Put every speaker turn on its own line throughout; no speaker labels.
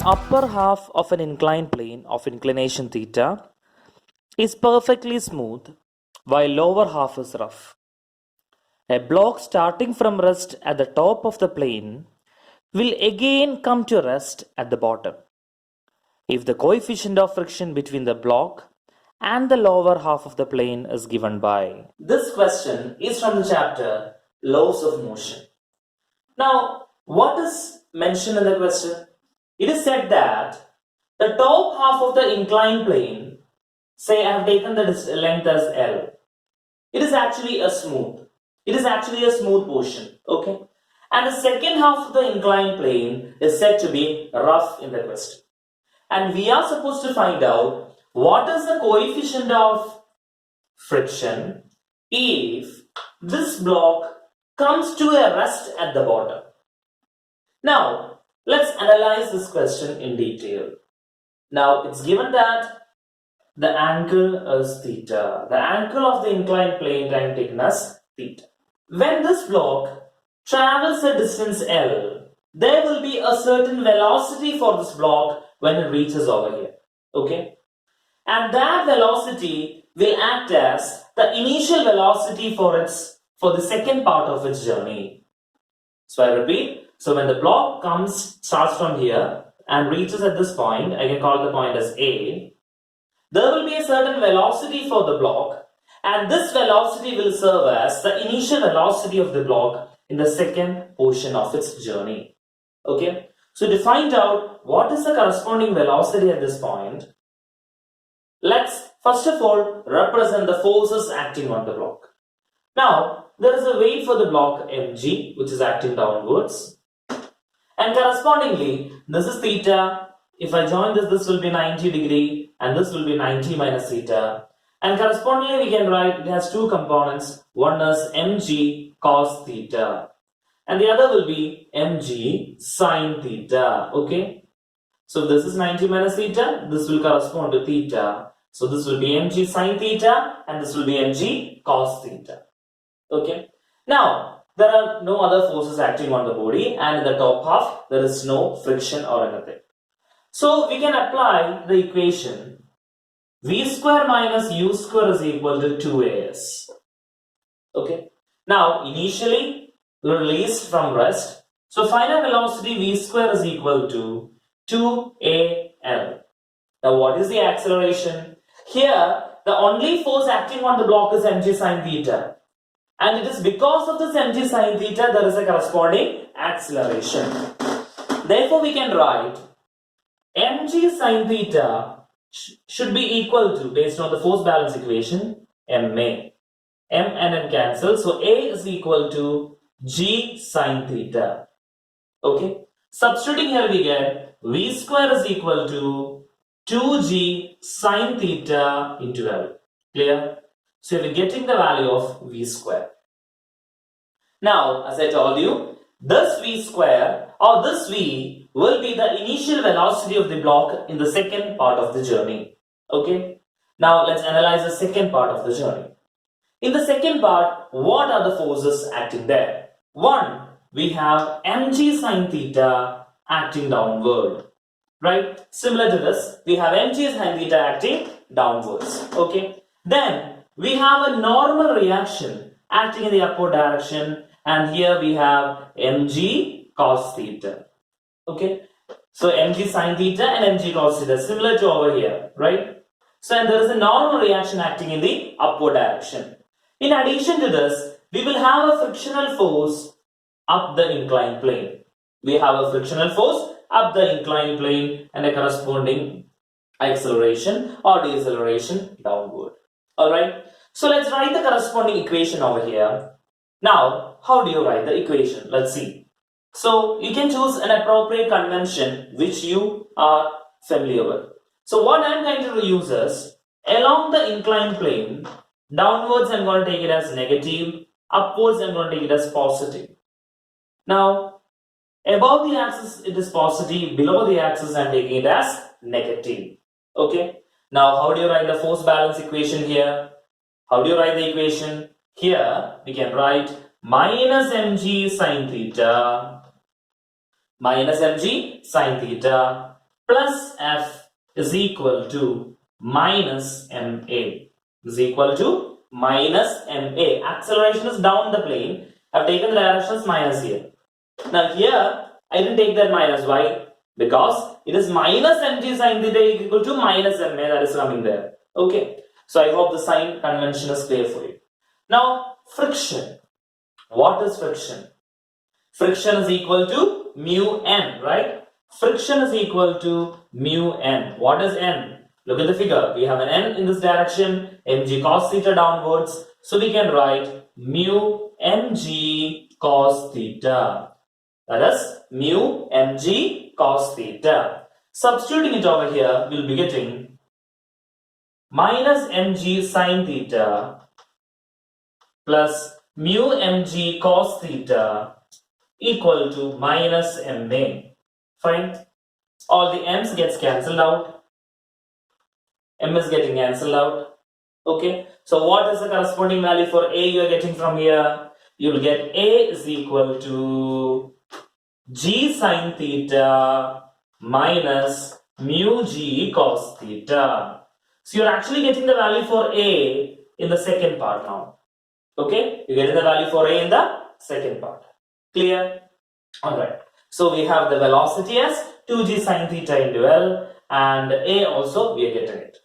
Upper half of an inclined plane of inclination theta is perfectly smooth while lower half is rough. A block starting from rest at the top of the plane will again come to rest at the bottom if the coefficient of friction between the block and the lower half of the plane is given by. This question is from the chapter Laws of Motion. Now, what is mentioned in the question? It is said that the top half of the inclined plane, say I have taken the length as L, it is actually a smooth. It is actually a smooth portion, okay? And the second half of the inclined plane is said to be rough in the question. And we are supposed to find out what is the coefficient of friction if this block comes to a rest at the bottom. Now, let's analyze this question in detail. Now, it's given that the angle is theta. The angle of the inclined plane time taken as theta. When this block travels a distance L, there will be a certain velocity for this block when it reaches over here. Okay? And that velocity will act as the initial velocity for the second part of its journey. So I repeat. So when the block starts from here and reaches at this point, I can call the point as A. There will be a certain velocity for the block, and this velocity will serve as the initial velocity of the block in the second portion of its journey. Okay, so to find out what is the corresponding velocity at this point, let's first of all represent the forces acting on the block. Now, there is a weight for the block mg, which is acting downwards, and correspondingly, this is theta. If I join this will be 90 degree, and this will be 90 minus theta. And correspondingly, we can write it has two components. One is mg cos theta, and the other will be mg sin theta. Okay, so this is 90 minus theta. This will correspond to theta. So this will be mg sin theta, and this will be mg cos theta. Okay, now there are no other forces acting on the body, and in the top half there is no friction or anything. So we can apply the equation v square minus u square is equal to 2as. Okay. Now initially released from rest, so final velocity v square is equal to 2al. Now what is the acceleration? Here the only force acting on the block is mg sin theta. And it is because of this mg sin theta there is a corresponding acceleration. Therefore, we can write mg sin theta should be equal to, based on the force balance equation, ma. M and n cancel. So, A is equal to g sin theta. Okay. Substituting here we get v square is equal to 2g sin theta into L. Clear? So we're getting the value of v square. Now, as I told you, this v square or this v will be the initial velocity of the block in the second part of the journey. Okay. Now let's analyze the second part of the journey. In the second part, what are the forces acting there? One, we have mg sin theta acting downward. Right? Similar to this, we have mg sin theta acting downwards. Okay. Then we have a normal reaction acting in the upward direction, and here we have mg cos theta. Okay, so mg sin theta and mg cos theta, similar to over here, right? So and there is a normal reaction acting in the upward direction. In addition to this, we will have a frictional force up the inclined plane. We have a frictional force up the inclined plane and a corresponding acceleration or deceleration downward. Alright, so let's write the corresponding equation over here. Now, how do you write the equation? Let's see. So, you can choose an appropriate convention which you are familiar with. So, what I am going to use is, along the inclined plane, downwards I am going to take it as negative, upwards I am going to take it as positive. Now, above the axis it is positive, below the axis I am taking it as negative. Okay. Now, how do you write the force balance equation here? How do you write the equation? Here we can write minus mg sine theta plus f is equal to minus ma is equal to minus ma. Acceleration is down the plane. I've taken the directions minus here. Now here I didn't take that minus. Why? Because it is minus mg sine theta equal to minus ma, that is coming there. Okay. So I hope the sign convention is clear for you. Now friction. What is friction? Friction is equal to mu n, right? Friction is equal to mu n. What is n? Look at the figure. We have an n in this direction, mg cos theta downwards. So we can write mu mg cos theta. That is mu mg cos theta. Substituting it over here, we'll be getting minus mg sin theta plus mu mg cos theta equal to minus ma. Fine. All the m's gets cancelled out. M is getting cancelled out. Okay. So what is the corresponding value for a you are getting from here? You will get a is equal to g sin theta minus mu g cos theta. So you're actually getting the value for a in the second part now. Okay. You're getting the value for a in the second part. Clear? Alright. So we have the velocity as 2g sin theta into L, and a also we are getting it.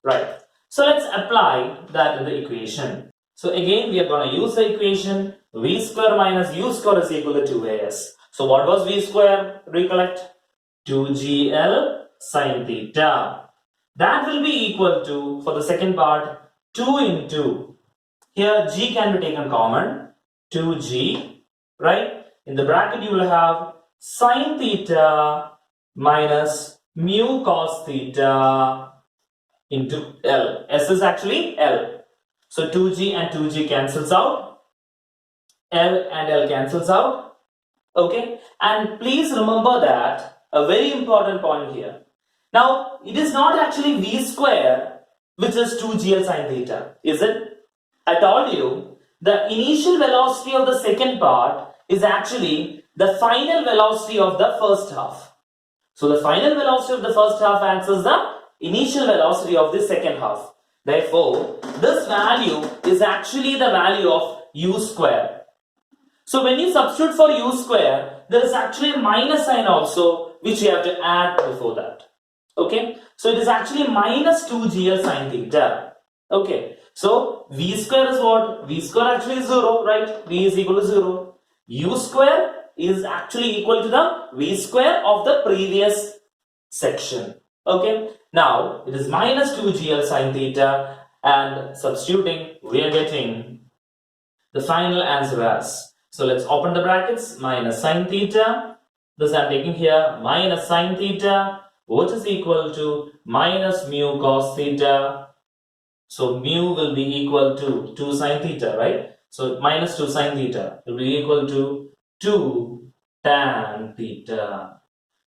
Right. So let's apply that in the equation. So again we are going to use the equation v square minus u square is equal to 2as. So what was v square? Recollect. 2gl sin theta. That will be equal to, for the second part, 2 into, here g can be taken common, 2g, right? In the bracket you will have sin theta minus mu cos theta into L. S is actually L. So 2g and 2g cancels out. L and L cancels out. Okay. And please remember that a very important point here. Now it is not actually v square which is 2gl sin theta. Is it? I told you the initial velocity of the second part is actually the final velocity of the first half. So the final velocity of the first half acts as the initial velocity of the second half. Therefore, this value is actually the value of u square. So when you substitute for u square, there is actually a minus sign also which you have to add before that. Okay, so it is actually minus 2gl sin theta. Okay, so v square is what? V square actually is 0, right? V is equal to 0. U square is actually equal to the v square of the previous section. Okay, now it is minus 2gl sin theta, and substituting we are getting the final answer as, so let's open the brackets, minus sin theta, this I am taking here, minus sin theta, which is equal to minus mu cos theta. So mu will be equal to 2 sin theta, right? So minus 2 sin theta will be equal to 2 tan theta.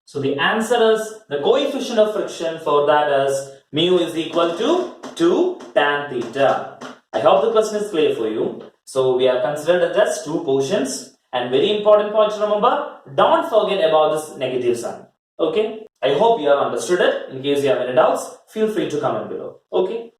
So the answer is, the coefficient of friction for that is mu is equal to 2 tan theta. I hope the question is clear for you. So we are considered as two portions, and very important point to remember, don't forget about this negative sign. Okay, I hope you have understood it. In case you have any doubts, feel free to comment below. Okay.